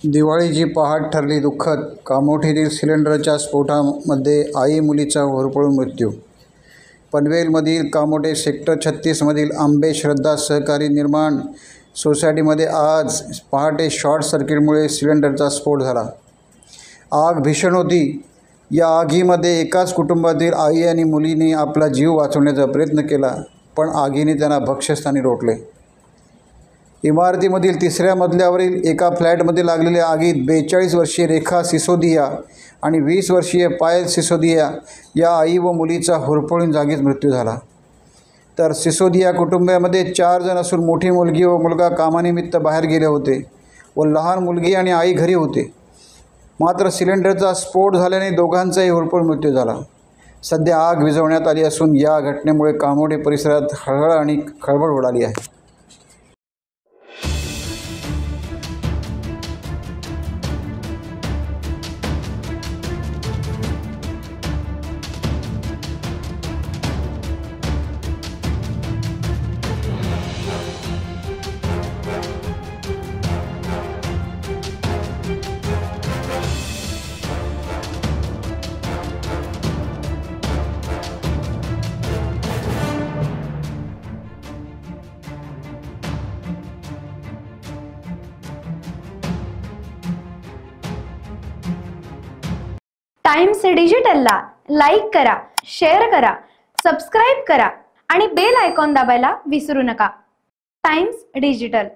दिवाळीची पहाट ठरली दुःखद. कामोठीतील सिलेंडरच्या स्फोटामध्ये आई मुलीचा होरपळून मृत्यू. पनवेलमधील कामोठे सेक्टर 36मधील आंबे श्रद्धा सहकारी निर्माण सोसायटीमध्ये आज पहाटे शॉर्ट सर्किटमुळे सिलेंडरचा स्फोट झाला. आग भीषण होती. या आगीमध्ये एकाच कुटुंबातील आई आणि मुलीने आपला जीव वाचवण्याचा प्रयत्न केला, पण आगीने त्यांना भक्ष्यस्थानी रोखले. इमारतीमधील 3ऱ्या मजल्यावरील एका फ्लॅटमध्ये लागलेल्या आगीत 42 वर्षीय रेखा सिसोदिया आणि 20 वर्षीय पायल सिसोदिया या आई व मुलीचा होरपळून जागीच मृत्यू झाला. तर सिसोदिया कुटुंबामध्ये 4 जण असून मोठी मुलगी व मुलगा कामानिमित्त बाहेर गेले होते व लहान मुलगी आणि आई घरी होते. मात्र सिलेंडरचा स्फोट झाल्याने दोघांचाही होरपळून मृत्यू झाला. सध्या आग विझवण्यात आली असून या घटनेमुळे कामोठे परिसरात हळहळ आणि खळबळ उडाली आहे. टाइम्स डिजिटलला लाईक करा, शेअर करा, सबस्क्राईब करा आणि बेल आयकॉन दाबायला विसरू नका. Times digital.